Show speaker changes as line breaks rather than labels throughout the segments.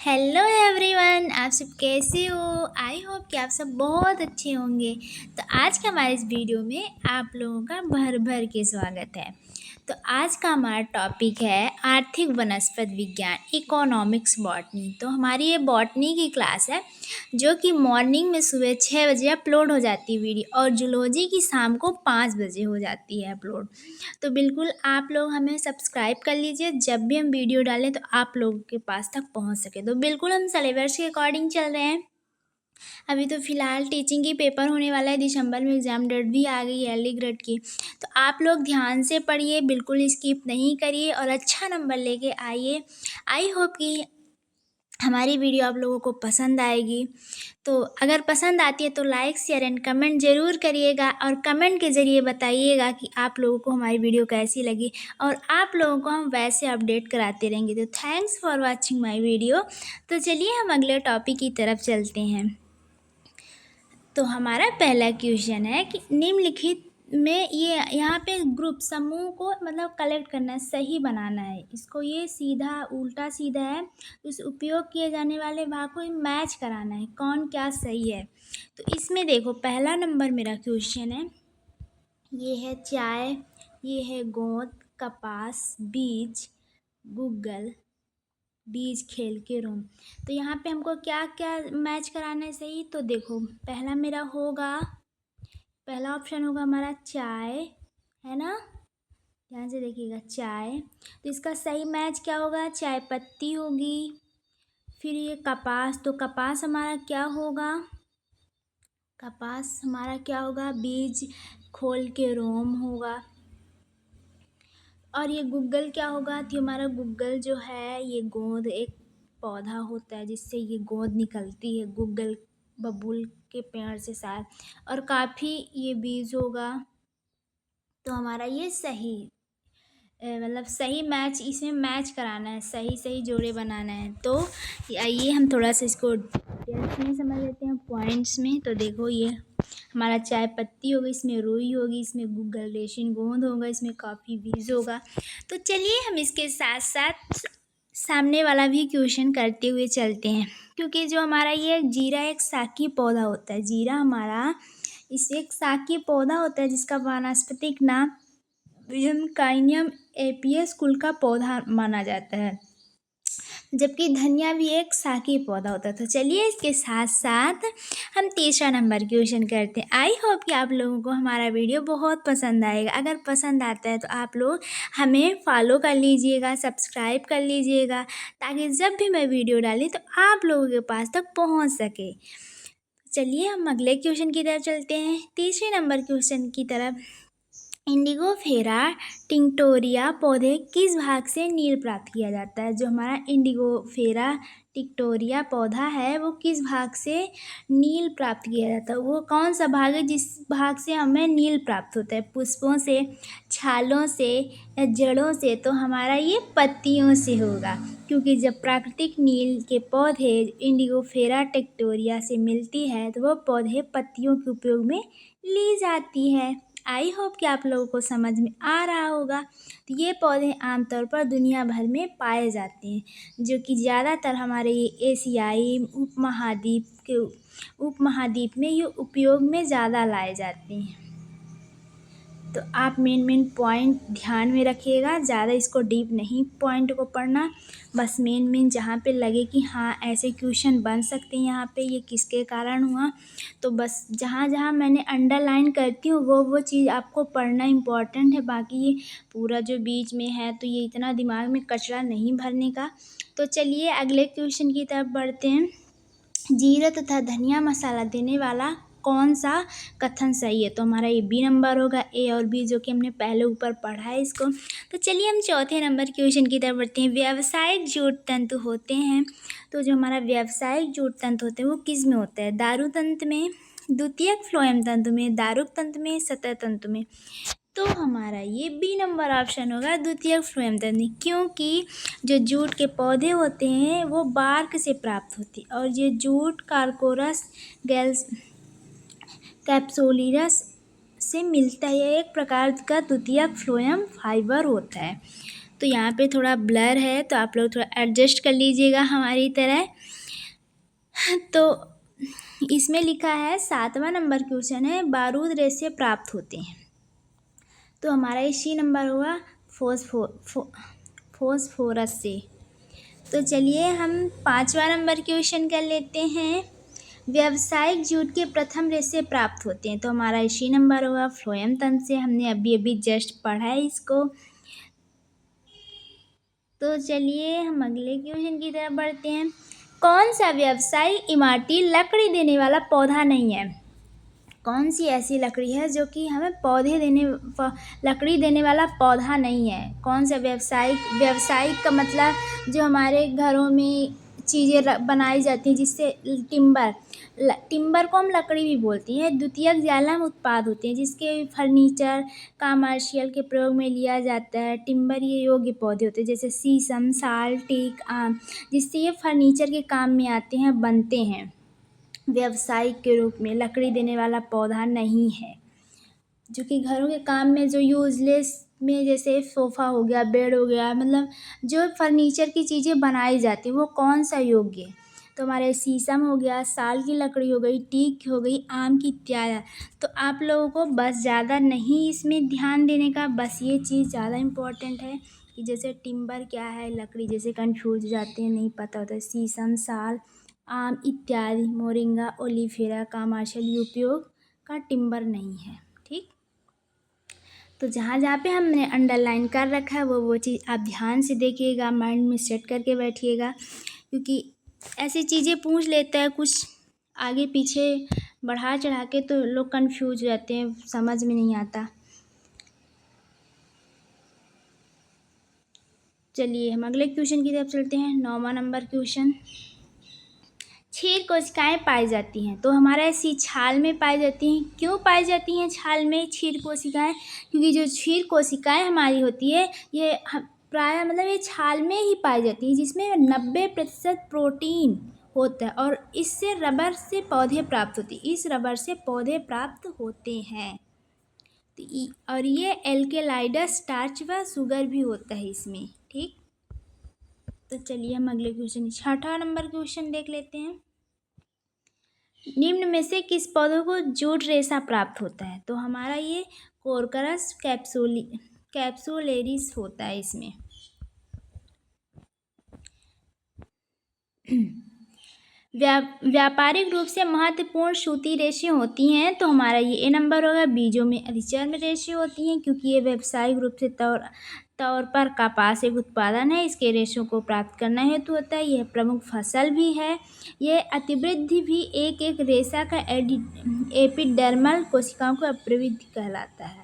Hello everyone, आप सब कैसे हो। आई होप कि आप सब बहुत अच्छे होंगे। तो आज के हमारे इस वीडियो में आप लोगों का भर भर के स्वागत है। तो आज का हमारा टॉपिक है आर्थिक वनस्पत विज्ञान, इकोनॉमिक्स बॉटनी। तो हमारी ये बॉटनी की क्लास है जो कि मॉर्निंग में सुबह 6 बजे अपलोड हो जाती है वीडियो, और जूलॉजी की शाम को 5 बजे हो जाती है अपलोड। तो बिल्कुल आप लोग हमें सब्सक्राइब कर लीजिए, जब भी हम वीडियो डालें तो आप लोगों के पास तक पहुंच सके। तो बिल्कुल हम सिलेबस के अकॉर्डिंग चल रहे हैं। अभी तो फ़िलहाल टीचिंग की पेपर होने वाला है, दिसंबर में एग्ज़ाम डेट भी आ गई है अर्ली ग्रेड की। तो आप लोग ध्यान से पढ़िए, बिल्कुल स्किप नहीं करिए और अच्छा नंबर लेके आइए। आई होप कि हमारी वीडियो आप लोगों को पसंद आएगी। तो अगर पसंद आती है तो लाइक शेयर एंड कमेंट ज़रूर करिएगा, और कमेंट के ज़रिए बताइएगा कि आप लोगों को हमारी वीडियो कैसी लगी, और आप लोगों को हम वैसे अपडेट कराते रहेंगे। तो thanks for watching my video. तो चलिए हम अगले टॉपिक की तरफ चलते हैं। तो हमारा पहला क्वेश्चन है कि निम्नलिखित में ये यहाँ पे ग्रुप समूह को मतलब कलेक्ट करना है, सही बनाना है इसको। ये सीधा उल्टा सीधा है, उस उपयोग किए जाने वाले भाग को मैच कराना है, कौन क्या सही है। तो इसमें देखो पहला नंबर मेरा क्वेश्चन है, ये है चाय, ये है गोंद, कपास, बीज, गूगल, बीज खेल के रूम। तो यहाँ पे हमको क्या क्या मैच कराना है सही। तो देखो पहला मेरा होगा, पहला ऑप्शन होगा हमारा चाय, है ना। ध्यान से देखिएगा चाय। तो इसका सही मैच क्या होगा, चाय पत्ती होगी। फिर ये कपास, तो कपास हमारा क्या होगा, कपास हमारा क्या होगा, बीज खोल के रोम होगा। और ये गूगल क्या होगा, तो हमारा गूगल जो है ये गोंद एक पौधा होता है जिससे ये गोंद निकलती है, गूगल बबूल के पेड़ से शायद। और काफ़ी ये बीज होगा। तो हमारा ये सही मतलब सही मैच, इसमें मैच कराना है, सही सही जोड़े बनाना है। तो आइए हम थोड़ा सा इसको डिटेल्स में समझ लेते हैं पॉइंट्स में। तो देखो ये हमारा चाय पत्ती होगी, इसमें रुई होगी, इसमें गूगल रेशिन गोंद होगा, इसमें काफ़ी बीज होगा। तो चलिए हम इसके साथ साथ सामने वाला भी क्वेश्चन करते हुए चलते हैं। क्योंकि जो हमारा ये जीरा एक साकी पौधा होता है, जीरा हमारा इसे एक साकी पौधा होता है जिसका वानस्पतिक नाम काइनियम एपियस कुल का पौधा माना जाता है, जबकि धनिया भी एक साकी पौधा होता है। तो चलिए इसके साथ साथ हम तीसरा नंबर क्वेश्चन करते हैं। आई होप कि आप लोगों को हमारा वीडियो बहुत पसंद आएगा। अगर पसंद आता है तो आप लोग हमें फॉलो कर लीजिएगा, सब्सक्राइब कर लीजिएगा, ताकि जब भी मैं वीडियो डाली तो आप लोगों के पास तक पहुंच सके। चलिए हम अगले क्वेश्चन की तरफ चलते हैं, तीसरे नंबर क्वेश्चन की तरफ। इंडिगोफेरा टिंक्टोरिया पौधे किस भाग से नील प्राप्त किया जाता है। जो हमारा इंडिगोफेरा टिंक्टोरिया पौधा है वो किस भाग से नील प्राप्त किया जाता है, वो कौन सा भाग है जिस भाग से हमें नील प्राप्त होता है, पुष्पों से, छालों से या जड़ों से। तो हमारा ये पत्तियों से होगा, क्योंकि जब प्राकृतिक नील के पौधे इंडिगोफेरा टिंक्टोरिया से मिलती है तो वो पौधे पत्तियों के उपयोग में ली जाती है। आई होप कि आप लोगों को समझ में आ रहा होगा। तो ये पौधे आमतौर पर दुनिया भर में पाए जाते हैं, जो कि ज़्यादातर हमारे ये एशियाई उपमहाद्वीप में ये उपयोग में ज़्यादा लाए जाते हैं। तो आप मेन पॉइंट ध्यान में रखिएगा, ज़्यादा इसको डीप नहीं पॉइंट को पढ़ना, बस मेन जहाँ पे लगे कि हाँ ऐसे क्वेश्चन बन सकते हैं, यहाँ पे ये किसके कारण हुआ, तो बस जहाँ जहाँ मैंने अंडरलाइन करती हूँ वो चीज़ आपको पढ़ना इम्पॉर्टेंट है। बाकी ये पूरा जो बीच में है तो ये इतना दिमाग में कचरा नहीं भरने का। तो चलिए अगले क्वेश्चन की तरफ बढ़ते हैं। जीरा तथा धनिया मसाला देने वाला कौन सा कथन सही है। तो हमारा ये बी नंबर होगा, ए और बी, जो कि हमने पहले ऊपर पढ़ा है इसको। तो चलिए हम चौथे नंबर क्वेश्चन की तरफ बढ़ते हैं। व्यावसायिक जूट तंतु होते हैं, तो जो हमारा व्यावसायिक जूट तंतु होते हैं वो किस में होता है, दारू तंत्र में, द्वितीयक फ्लोएम तंतु में, दारुक तंत्र में, सतह तंतु में। तो हमारा ये बी नंबर ऑप्शन होगा, द्वितीयक फ्लोएम तंतु, क्योंकि जो जूट के पौधे होते हैं वो बार्क से प्राप्त होती है, और ये जूट कार्कोरस गैल्स कैप्सुलिरस से मिलता है, एक प्रकार का द्वितीयक फ्लोएम फाइबर होता है। तो यहाँ पे थोड़ा ब्लर है, तो आप लोग थोड़ा एडजस्ट कर लीजिएगा हमारी तरह। तो इसमें लिखा है 7वां नंबर क्वेश्चन है, बारूद रेसे प्राप्त होते हैं। तो हमारा ये सी नंबर होगा फोस्फोरस से। तो चलिए हम 5वां नंबर क्वेश्चन कर लेते हैं, व्यावसायिक जूट के प्रथम रेशे प्राप्त होते हैं। तो हमारा इसी नंबर होगा फ्लोएम तंत्र से, हमने अभी अभी जस्ट पढ़ा है इसको। तो चलिए हम अगले क्वेश्चन की तरफ बढ़ते हैं, कौन सा व्यावसायिक इमारती लकड़ी देने वाला पौधा नहीं है? कौन सी ऐसी लकड़ी है जो कि हमें लकड़ी देने वाला पौधा नहीं है? कौन सा व्यावसायिक का मतलब जो हमारे घरों में चीज़ें बनाई जाती हैं, जिससे टिम्बर को हम लकड़ी भी बोलते हैं। द्वितीयक जालम उत्पाद होते हैं जिसके फर्नीचर कमर्शियल के प्रयोग में लिया जाता है। टिम्बर ये योग्य पौधे होते हैं जैसे शीशम, साल, टीक, आम, जिससे ये फर्नीचर के काम में आते हैं, बनते हैं। व्यावसायिक के रूप में लकड़ी देने वाला पौधा नहीं है, जो कि घरों के काम में जो यूजलेस में, जैसे सोफ़ा हो गया, बेड हो गया, मतलब जो फर्नीचर की चीज़ें बनाई जाती हैं वो कौन सा योग्य है? तो हमारे शीशम हो गया, साल की लकड़ी हो गई, टीक हो गई, आम की इत्यादि। तो आप लोगों को बस ज़्यादा नहीं इसमें ध्यान देने का, बस ये चीज़ ज़्यादा इम्पोर्टेंट है कि जैसे टिम्बर क्या है, लकड़ी जैसे कन्फ्यूज जाते हैं, नहीं पता होता है। शीशम, साल, आम इत्यादि, मोरिंगा, ओलिफेरा, कमर्शियल उपयोग का टिम्बर नहीं है। ठीक, तो जहाँ जहाँ पे हमने अंडरलाइन कर रखा है वो चीज़ आप ध्यान से देखिएगा, माइंड में सेट करके बैठिएगा, क्योंकि ऐसी चीज़ें पूछ लेता है कुछ आगे पीछे बढ़ा चढ़ा के, तो लोग कंफ्यूज हो जाते हैं, समझ में नहीं आता। चलिए हम अगले क्वेश्चन की तरफ चलते हैं, 9वां नंबर क्वेश्चन, क्षीर कोशिकाएं पाई जाती हैं। तो हमारा ऐसी छाल में पाई जाती हैं। क्यों पाई जाती हैं छाल में क्षीर कोशिकाएं? क्योंकि जो क्षीर कोशिकाएं हमारी होती है ये प्रायः मतलब ये छाल में ही पाई जाती है, जिसमें 90% प्रोटीन होता है, और इससे रबर से पौधे प्राप्त होते हैं। इस रबर से पौधे प्राप्त होते हैं। और ये एल्केलाइडस, स्टार्च व शुगर भी होता है इसमें। ठीक, तो चलिए हम अगले क्वेश्चन 6वां नंबर क्वेश्चन देख लेते हैं, निम्न में से किस पौधों को जूट रेशा प्राप्त होता है? तो हमारा ये कोरकरस कैप्सुलेरिस होता है इसमें। व्यापारिक रूप से महत्वपूर्ण सूती रेशें होती हैं। तो हमारा ये ए नंबर होगा, बीजों में अधिचर्म रेशें होती हैं, क्योंकि ये व्यावसायिक रूप से तौर पर कपास एक उत्पादन है, इसके रेशों को प्राप्त करना हेतु होता है। यह प्रमुख फसल भी है। यह अतिवृद्धि भी एक रेशा का एपिडर्मल कोशिकाओं को अप्रवृद्धि कहलाता है।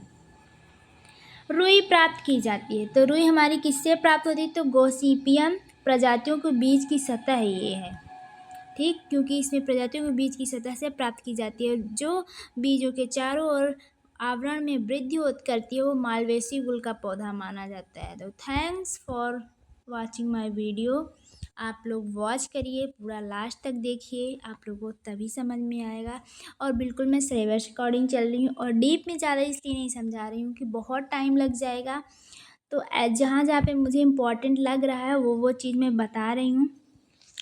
रुई प्राप्त की जाती है। तो रुई हमारी किससे प्राप्त होती है? तो गोसिपियम प्रजातियों के बीज की सतह ये है। ठीक, क्योंकि इसमें प्रजातियों के बीज की सतह से प्राप्त की जाती है। जो बीजों के चारों ओर आवरण में वृद्धि करती है वो मालवेसी कुल का पौधा माना जाता है। तो thanks for watching my video. आप लोग वॉच करिए, पूरा लास्ट तक देखिए, आप लोगों को तभी समझ में आएगा। और बिल्कुल मैं सिलेबस अकॉर्डिंग चल रही हूँ, और डीप में ज़्यादा इसलिए नहीं समझा रही हूँ कि बहुत टाइम लग जाएगा। तो जहाँ जहाँ पे मुझे इम्पोर्टेंट लग रहा है वो चीज़ मैं बता रही हूँ।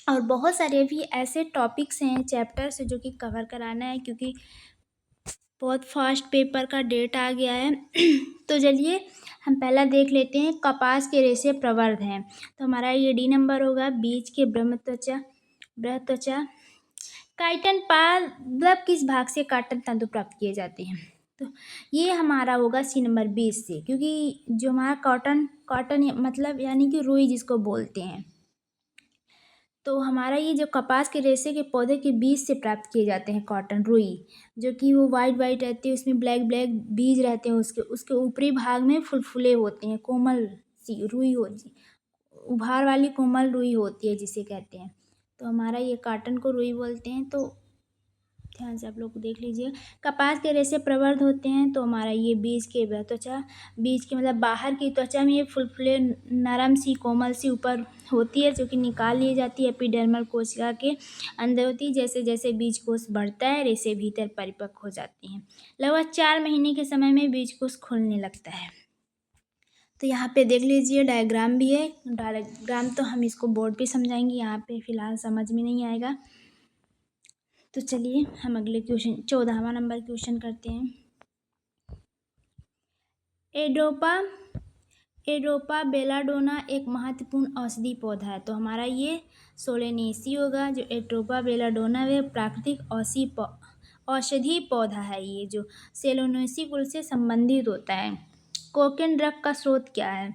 और बहुत सारे भी ऐसे टॉपिक्स हैं, चैप्टर्स जो कि कवर कराना है, क्योंकि बहुत फास्ट पेपर का डेट आ गया है। तो चलिए हम पहला देख लेते हैं, कपास के रेशे प्रवर्ध हैं। तो हमारा ये डी नंबर होगा, बीज के बृहत्वचा काइटन पादप किस भाग से काटन तंतु प्राप्त किए जाते हैं? तो ये हमारा होगा सी नंबर 20 से, क्योंकि जो हमारा कॉटन मतलब यानी कि रुई जिसको बोलते हैं, तो हमारा ये जो कपास के रेशे के पौधे के बीज से प्राप्त किए जाते हैं कॉटन, रुई, जो कि वो वाइट रहती है, उसमें ब्लैक बीज रहते हैं, उसके ऊपरी भाग में फुलफुले होते हैं, कोमल सी रुई होती, उभार वाली कोमल रुई होती है जिसे कहते हैं। तो हमारा ये कॉटन को रुई बोलते हैं। तो ध्यान से आप लोग देख लीजिए, कपास के रेशे प्रवर्ध होते हैं। तो हमारा ये बीज के त्वचा, बीज के मतलब बाहर की त्वचा में ये फुलफुले नरम सी कोमल सी ऊपर होती है, जो कि निकाल ली जाती है, एपिडर्मल कोशिका के अंदर होती है। जैसे जैसे बीज कोष बढ़ता है, रेशे भीतर परिपक्व हो जाती हैं। लगभग 4 महीने के समय में बीज कोष खुलने लगता है। तो यहाँ पे देख लीजिए डायग्राम भी है। डायग्राम तो हम इसको बोर्ड पे समझाएंगे, यहाँ पे फिलहाल समझ में नहीं आएगा। तो चलिए हम अगले क्वेश्चन 14वां नंबर क्वेश्चन करते हैं। एडोपा बेलाडोना एक महत्वपूर्ण औषधि पौधा है। तो हमारा ये सोलेनेसी होगा। जो एडोपा बेलाडोना वे प्राकृतिक औषधि पौधा है, ये जो सेलोनेसी कुल से संबंधित होता है। कोकेन ड्रग का स्रोत क्या है?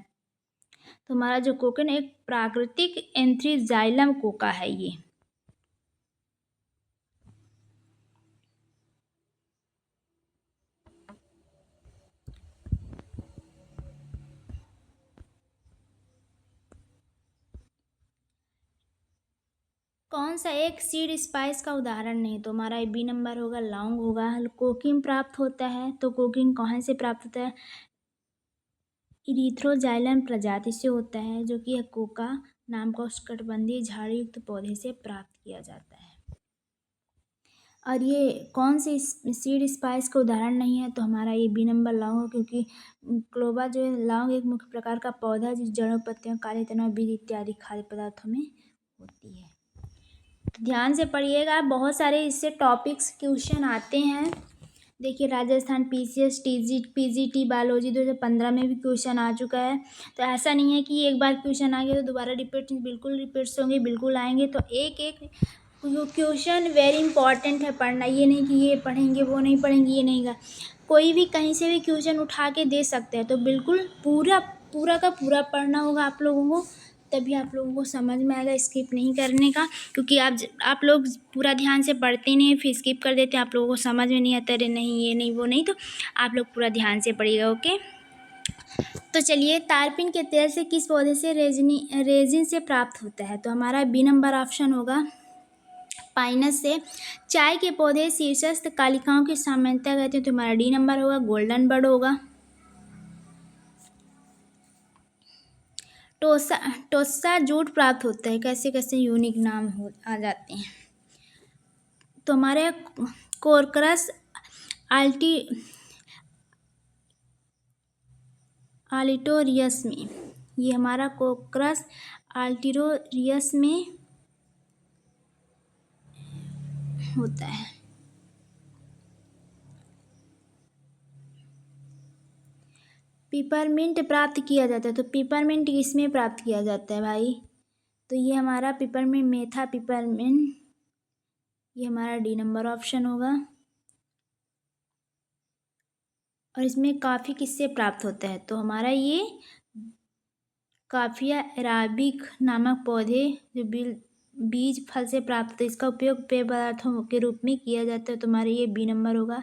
तो हमारा जो कोकेन एक प्राकृतिक एंथ्रीजाइलम कोका है ये। कौन सा एक सीड स्पाइस का उदाहरण नहीं? तो हमारा बी नंबर होगा, लौंग होगा। कोकीन प्राप्त होता है, तो कोकीन कहाँ से प्राप्त होता है? इरिथ्रोजाइलम प्रजाति से होता है, जो कि कोका नाम का उष्णकटिबंधीय झाड़ीयुक्त पौधे से प्राप्त किया जाता है। और ये कौन से सीड स्पाइस का उदाहरण नहीं है? तो हमारा ये बी नंबर लौंग हो, क्योंकि क्लोबा जो है लौंग एक मुख्य प्रकार का पौधा है, जिस जड़ों, पत्तियों, काले तनों, बीज इत्यादि खाद्य पदार्थों में होती है। ध्यान से पढ़िएगा, बहुत सारे इससे टॉपिक्स क्वेश्चन आते हैं। देखिए राजस्थान पीसीएस पीजीटी बायोलॉजी 2015 में भी क्वेश्चन आ चुका है। तो ऐसा नहीं है कि एक बार क्वेश्चन आ गया तो दोबारा बिल्कुल रिपीट्स होंगे, बिल्कुल आएंगे। तो एक एक क्वेश्चन वेरी इंपॉर्टेंट है पढ़ना। ये नहीं कि ये पढ़ेंगे वो नहीं पढ़ेंगे, ये नहीं का कोई भी कहीं से भी क्वेश्चन उठा के दे सकते हैं। तो बिल्कुल पूरा का पूरा पढ़ना होगा आप लोगों को, तभी आप लोगों को समझ में आएगा। स्किप नहीं करने का, क्योंकि आप लोग पूरा ध्यान से पढ़ते नहीं, फिर स्किप कर देते हैं, आप लोगों को समझ में नहीं आता। अरे नहीं ये नहीं वो नहीं, तो आप लोग पूरा ध्यान से पढ़िएगा। ओके, तो चलिए, तारपीन के तेल से किस पौधे से रेजिन से प्राप्त होता है? तो हमारा बी नंबर ऑप्शन होगा, पाइनस से। चाय के पौधे शीर्षस्थ कालिकाओं की सामान्यता कहते हैं, तो हमारा डी नंबर होगा, गोल्डन बर्ड होगा। टोसा जूट प्राप्त होता है, कैसे कैसे यूनिक नाम आ जाते हैं। तो हमारे कोरक्रस आल्टिरोरियस में, ये हमारा कोरक्रस आल्टिरोरियस में होता है। पिपरमिंट प्राप्त किया जाता है, तो पिपरमिंट किसमें प्राप्त किया जाता है भाई? तो ये हमारा पिपरमिंट, मेथा पिपरमिंट, ये हमारा डी नंबर ऑप्शन होगा। और इसमें काफ़ी किससे प्राप्त होता है? तो हमारा ये काफिया अराबिक नामक पौधे जो बीज फल से प्राप्त होते हैं, इसका उपयोग पेय पदार्थों के रूप में किया जाता है। तो हमारे ये बी नंबर होगा।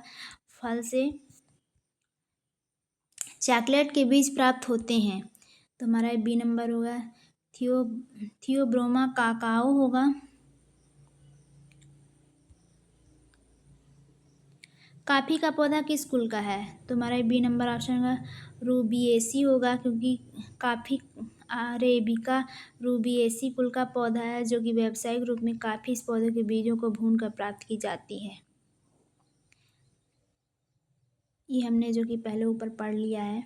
फल से चॉकलेट के बीज प्राप्त होते हैं, तो हमारा बी नंबर होगा। थियोब्रोमा काकाओ होगा। काफी का पौधा किस कुल का है? तो हमारा बी नंबर ऑप्शन होगा, रूबिएसी होगा, क्योंकि काफी अरेबिका रूबिएसी कुल का पौधा है, जो कि व्यावसायिक रूप में काफी इस पौधे के बीजों को भूनकर प्राप्त की जाती है। ये हमने जो कि पहले ऊपर पढ़ लिया है।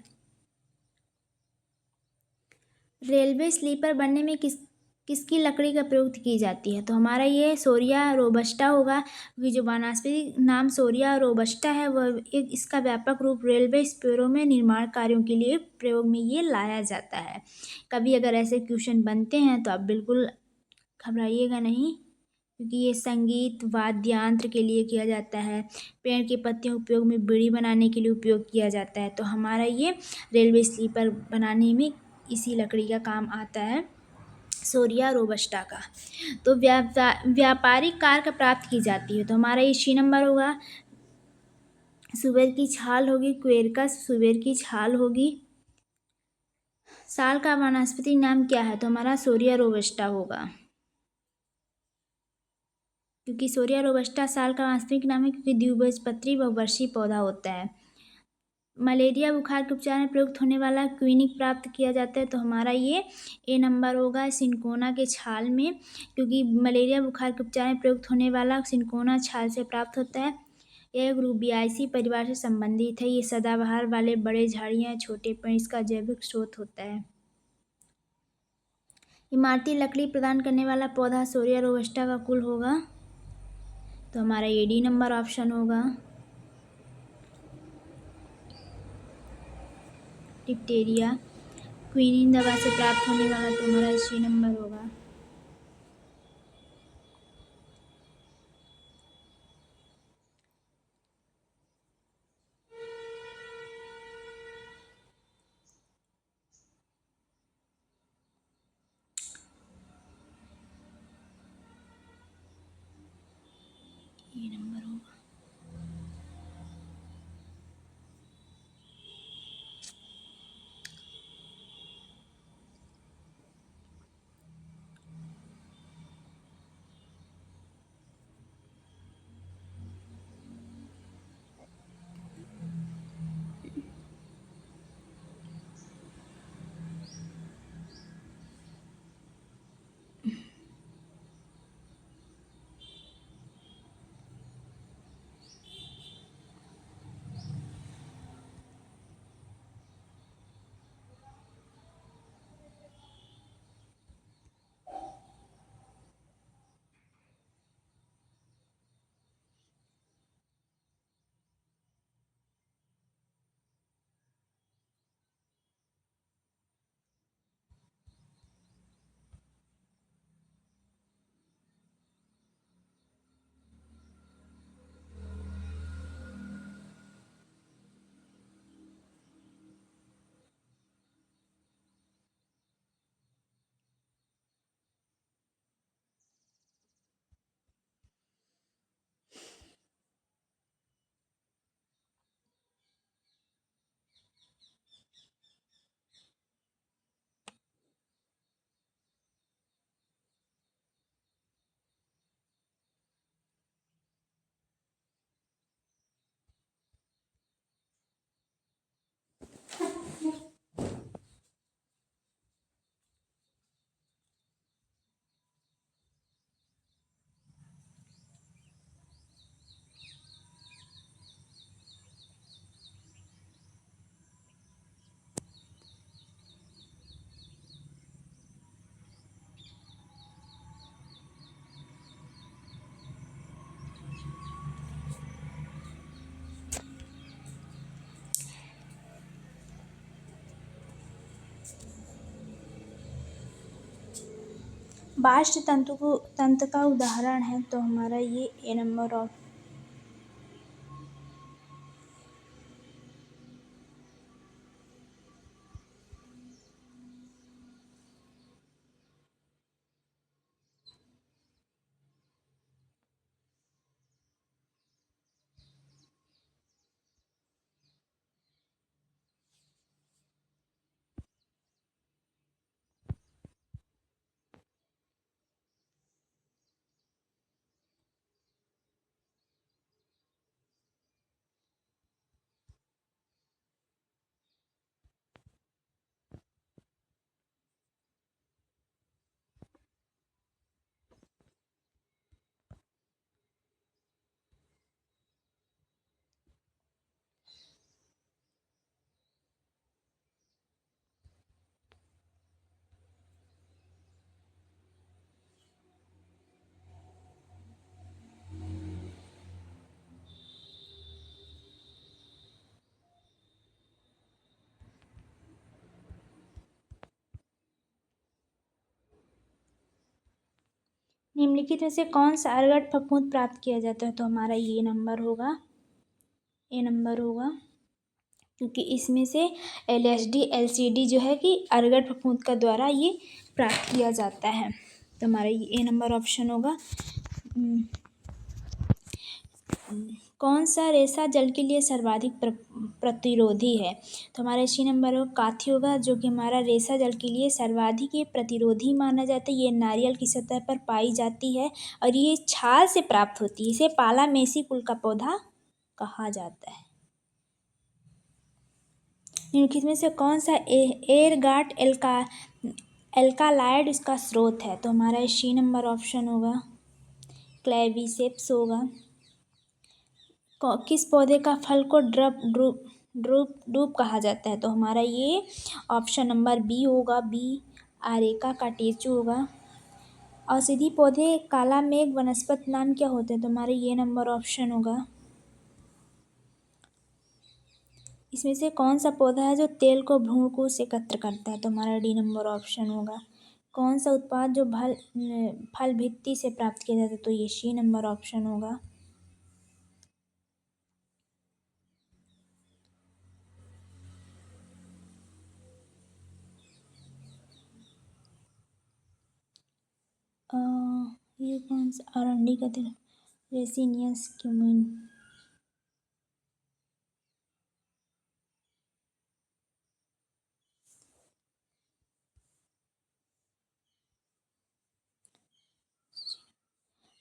रेलवे स्लीपर बनने में किसकी लकड़ी का प्रयोग की जाती है? तो हमारा ये सोरिया रोबस्टा होगा, क्योंकि जो वनस्पति नाम सोरिया रोबस्टा है वह एक इसका व्यापक रूप रेलवे स्पेयरों में निर्माण कार्यों के लिए प्रयोग में ये लाया जाता है। कभी अगर ऐसे क्वेश्चन बनते हैं तो आप बिल्कुल घबराइएगा नहीं, क्योंकि ये संगीत वाद्ययंत्र के लिए किया जाता है। पेड़ की पत्तियों उपयोग में बीड़ी बनाने के लिए उपयोग किया जाता है। तो हमारा ये रेलवे स्लीपर बनाने में इसी लकड़ी का काम आता है, सोरिया रोबस्टा का। तो व्यापारिक कार का प्राप्त की जाती है, तो हमारा ये सी नंबर होगा। सुबेर की छाल होगी, क्वेरकस सुबेर की छाल होगी। साल का वनस्पति नाम क्या है? तो हमारा सोरिया रोबस्टा होगा, क्योंकि सोरिया रोबस्टा साल का वास्तविक नाम है, क्योंकि द्विबीजपत्री बहुवर्षीय पौधा होता है। मलेरिया बुखार के उपचार में प्रयुक्त होने वाला क्विनिक प्राप्त किया जाता है, तो हमारा ये ए नंबर होगा, सिनकोना के छाल में, क्योंकि मलेरिया बुखार के उपचार में प्रयुक्त होने वाला सिनकोना छाल से प्राप्त होता है। यह ग्रुप बियासी परिवार से संबंधित है। ये सदाबहार वाले बड़े झाड़ियाँ छोटे पेड़ इसका जैविक स्रोत होता है। इमारती लकड़ी प्रदान करने वाला पौधा सोरिया रोबस्टा का कुल होगा, तो हमारा ये डी नंबर ऑप्शन होगा। डिप्टेरिया क्विनिन दवा से प्राप्त होने वाला, तो हमारा सी नंबर होगा। ये नंबर होगा। बाष्प तंतु का उदाहरण है, तो हमारा ये ए नंबर ऑफ। निम्नलिखित में से कौन सा अर्गट फफूंद प्राप्त किया जाता है, तो हमारा ये नंबर होगा, ए नंबर होगा, क्योंकि इसमें से LSD LCD जो है कि अर्गट फफूंद का द्वारा ये प्राप्त किया जाता है, तो हमारा ये ए नंबर ऑप्शन होगा। कौन सा रेशा जल के लिए सर्वाधिक प्रतिरोधी है, तो हमारा सी नंबर होगा, काथी होगा, जो कि हमारा रेशा जल के लिए सर्वाधिक ये प्रतिरोधी माना जाता है। ये नारियल की सतह पर पाई जाती है और ये छाल से प्राप्त होती है। इसे पाला मेसी कुल का पौधा कहा जाता है। निम्नलिखित में से कौन सा एरगाट एल्कालाइड इसका स्रोत है, तो हमारा सी नंबर ऑप्शन होगा, क्लेविसेप्स होगा। किस पौधे का फल को ड्रूप कहा जाता है? तो हमारा ये ऑप्शन नंबर बी होगा, बी आरेका का टेचू होगा। औषधि पौधे काला मेघ वनस्पति नाम क्या होते हैं? तो हमारा ये नंबर ऑप्शन होगा। इसमें से कौन सा पौधा है जो तेल को भ्रूणकोश से एकत्र करता है? तो हमारा डी नंबर ऑप्शन होगा। कौन सा उत्पाद जो फल भित्ति से प्राप्त किया जाता है? तो ये सी नंबर ऑप्शन होगा। अ, ये कौन सा अरंडी का तेल? रेसिनियस क्यूमिन।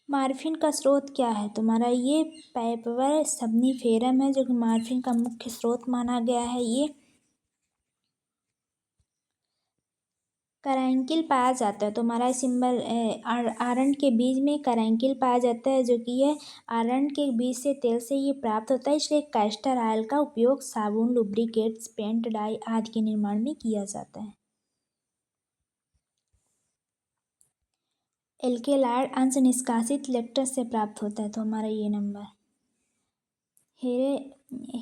मार्फिन का स्रोत क्या है? तुम्हारा ये पैपवर समनीफेरम है जो कि मार्फिन का मुख्य स्रोत माना गया है। ये करैंकिल पाया जाता है। तो हमारा सिंबल आरंड के बीज में करैंकिल पाया जाता है जो कि यह आरंड के बीज से तेल से ये प्राप्त होता है, इसलिए कैस्टर ऑयल का उपयोग साबुन, लुब्रिकेट्स, पेंट, डाई आदि के निर्माण में किया जाता है। एल्केलाइड अंश निष्कासित लेक्टस से प्राप्त होता है। तो हमारा ये नंबर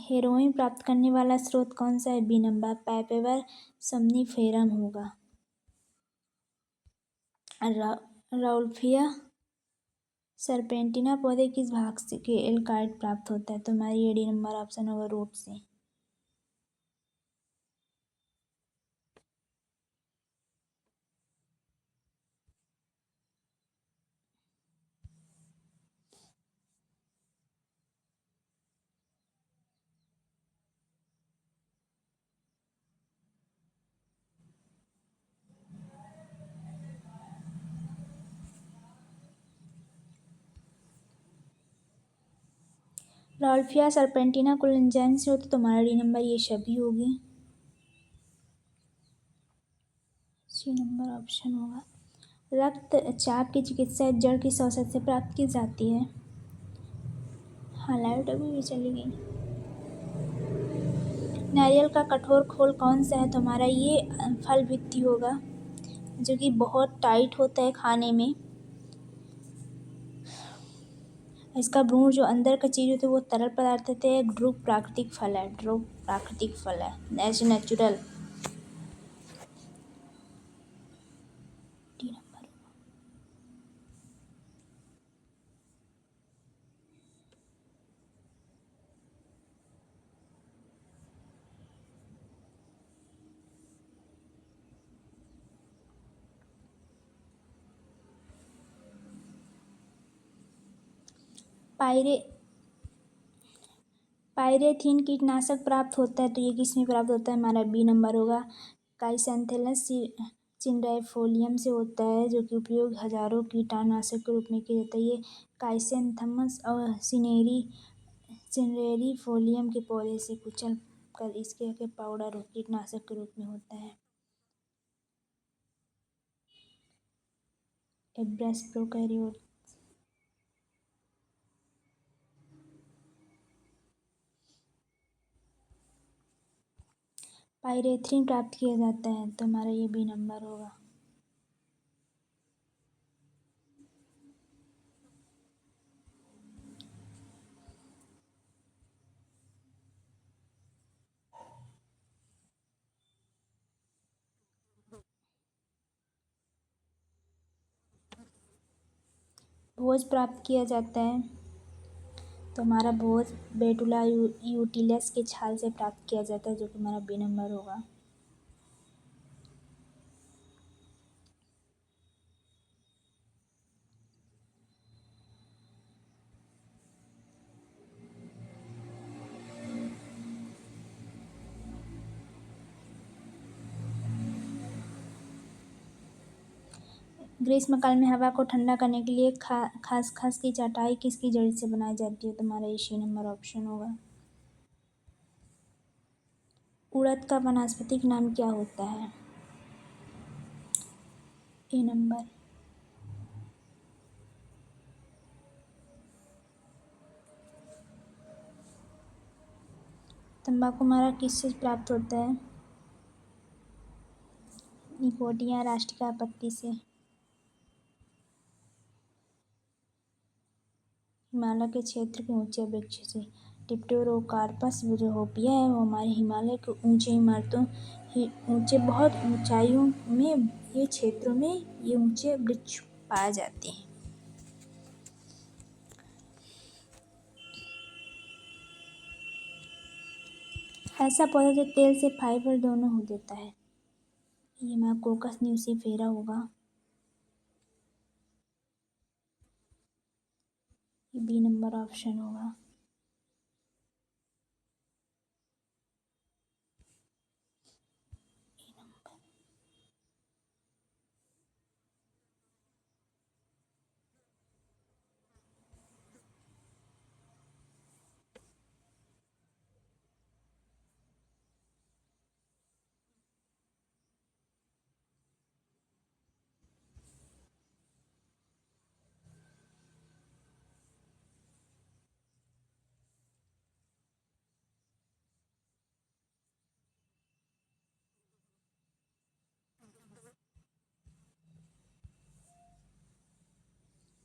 हेरोइन प्राप्त करने वाला स्रोत कौन सा है? बी नंबर पैपेवर समनीफेरम होगा। राउल्फिया सरपेंटिना पौधे किस भाग से के एल्काइड प्राप्त होता है? तो हमारी ये डी नंबर ऑप्शन होगा, रूट से। राउल्फिया सरपेंटिना कुल एंजाइम से होती है। तो हमारा डी नंबर ये सभी होगी, सी नंबर ऑप्शन होगा। रक्तचाप की चिकित्सा जड़ किस औषधि से प्राप्त की जाती है? हाँ, लाइट अभी भी चली गई। नारियल का कठोर खोल कौन सा है? तो हमारा ये फल भित्ति होगा जो कि बहुत टाइट होता है खाने में। इसका भ्रूण जो अंदर का चीज होती है वो तरल पदार्थ होते हैं। ड्रूप प्राकृतिक फल है, ड्रूप प्राकृतिक फल है, नेचुरल। D number. पायरे पायरेथीन कीटनाशक प्राप्त होता है। तो ये किस में प्राप्त होता है? हमारा बी नंबर होगा। काइसेंथेलस चिंड्राइफोलियम से होता है जो कि उपयोग हजारों कीटनाशक के रूप में किया जाता है। ये काइसेंथमस और सिनेरी फोलियम के पौधे से कुचल कर इसके के पाउडर और कीटनाशक के रूप में होता है। एब्रस प्रोकैरियोट। पायरेथ्रिन प्राप्त किया जाता है। तो हमारा ये बी नंबर होगा। भोज प्राप्त किया जाता है। तो हमारा भोज बेटुला यूटिलस के छाल से प्राप्त किया जाता है जो कि हमारा बी नंबर होगा। ग्रीष्मकाल में हवा को ठंडा करने के लिए खसखस की चटाई किसकी जड़ से बनाई जाती है? तो हमारा इसी नंबर ऑप्शन होगा। उड़द का वानस्पतिक नाम क्या होता है? ए नंबर। तंबाकू हमारा किससे प्राप्त होता है? निकोटिया राष्ट्रीय पत्ती से। हिमालय के क्षेत्र के ऊंचे वृक्ष से। डिप्टेरोकार्पस जो होपिया है वो हमारे हिमालय के ऊंचे इमारतों ऊंचे बहुत ऊंचाइयों में ये क्षेत्रों में ये ऊंचे वृक्ष पाए जाते हैं। ऐसा पौधा जो तेल से फाइबर दोनों हो देता है। ये हमारा कोकस न्यूसीफेरा होगा। ये बी नंबर ऑप्शन होगा।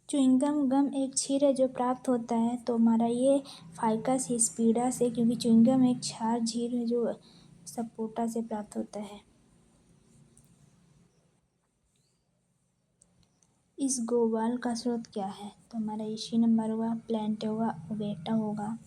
च्युइंगम गम एक क्षीर है जो प्राप्त होता है, तो हमारा ये फाइकस हिस्पीडा से, क्योंकि च्युइंगम एक क्षार झीर है जो सपोटा से प्राप्त होता है। इस गोवाल का स्रोत क्या है? तो हमारा इसी नंबर होगा, प्लांट होगा, ओबेटा होगा।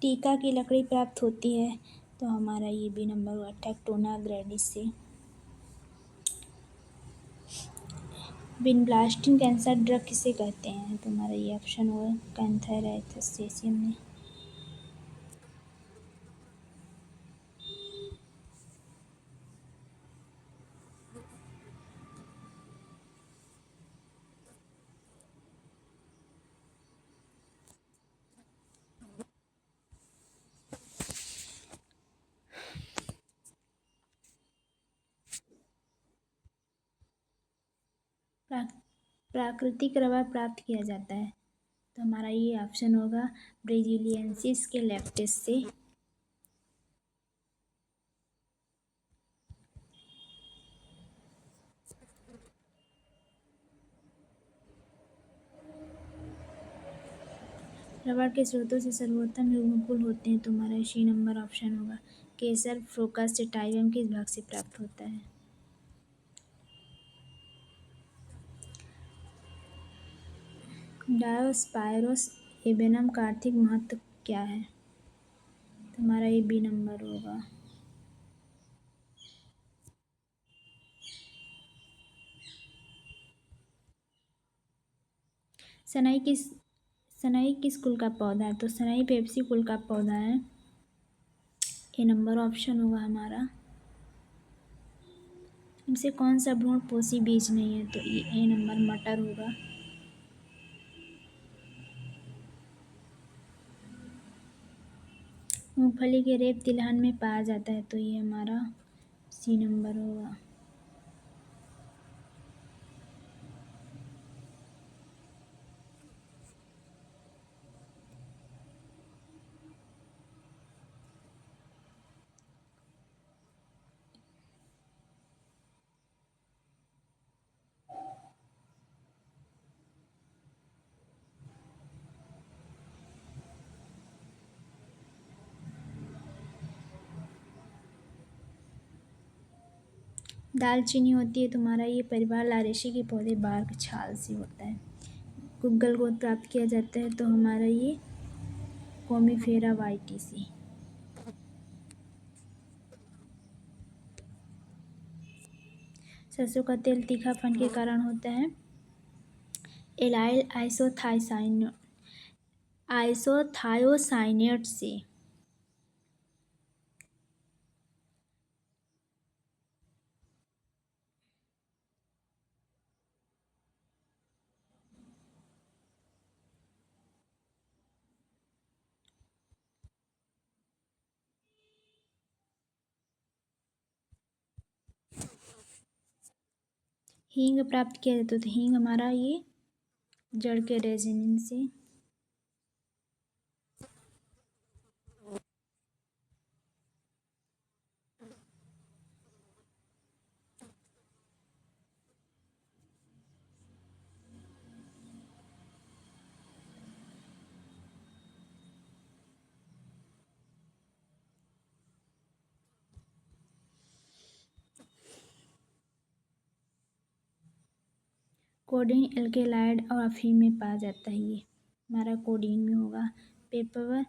टीका की लकड़ी प्राप्त होती है, तो हमारा ये भी नंबर हुआ, टेक्टोना ग्रैंडिस से। विनब्लास्टिंग कैंसर ड्रग किसे कहते हैं? तो हमारा ये ऑप्शन हुआ, कैंथरैक्सेसियम में। प्राकृतिक रबर प्राप्त किया जाता है, तो हमारा ये ऑप्शन होगा, ब्राजीलियंसिस के लेप्टिस से। रबर के स्रोतों से सर्वोत्तम युग्मकुल होते हैं, तो हमारा इसी नंबर ऑप्शन होगा, केसर फ्लोकस टाइलम किस भाग से प्राप्त होता है? डायोस्पायरोस एबेनम का आर्थिक महत्व क्या है? तो हमारा ये बी नंबर होगा। सनई किस कुल का पौधा है? तो सनई पेप्सी कुल का पौधा है। ए नंबर ऑप्शन होगा हमारा। इनसे कौन सा भ्रूणपोषी बीज नहीं है? तो ये ए नंबर मटर होगा। मूंगफली के रेप तिलहन में पाया जाता है, तो ये हमारा सी नंबर होगा। दालचीनी होती है, तुम्हारा ये परिवार लारेशी के पौधे बार्क छाल से होता है। गुग्गल गोद प्राप्त किया जाता है, तो हमारा ये कोमीफेरा वाइटिसी। सरसों का तेल तीखापन के कारण होता है, एलाइल आइसोथायोसाइनेट से। हींग प्राप्त किया जाता है, तो हींग हमारा ये जड़ के रेजिन से। कोडीन एल्केलाइड और अफीम में पाया जाता है, ये हमारा कोडीन में होगा। पेपर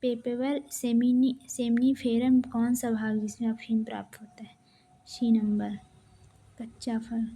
पेपेवर सेमनीफेरम कौन सा भाग जिसमें अफीम प्राप्त होता है? सी नंबर, कच्चा फल।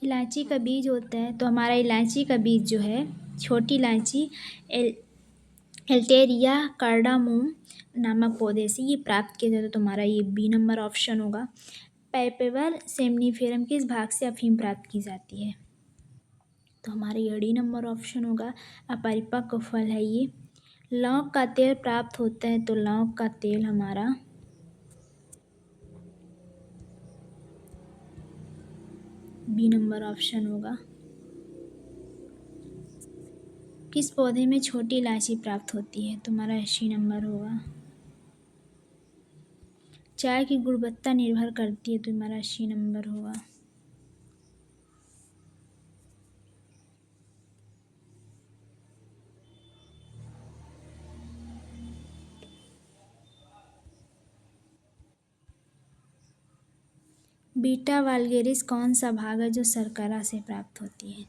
इलायची का बीज होता है, तो हमारा इलायची का बीज जो है, छोटी इलायची एल एल्टेरिया कार्डामोम नामक पौधे से ये प्राप्त किया जाता है, तो हमारा ये बी नंबर ऑप्शन होगा। पेपेवर सेमनीफेरम किस भाग से अफीम प्राप्त की जाती है? तो हमारा ये डी नंबर ऑप्शन होगा। अपरिपक्व फल है ये। लौंग का तेल प्राप्त होता है, तो लौंग का तेल हमारा बी नंबर ऑप्शन होगा। किस पौधे में छोटी इलायची प्राप्त होती है? तो हमारा सी नंबर होगा। चाय की गुणवत्ता निर्भर करती है, तो हमारा सी नंबर होगा। बीटा वाल्गेरिस कौन सा भाग है जो शर्करा से प्राप्त होती है?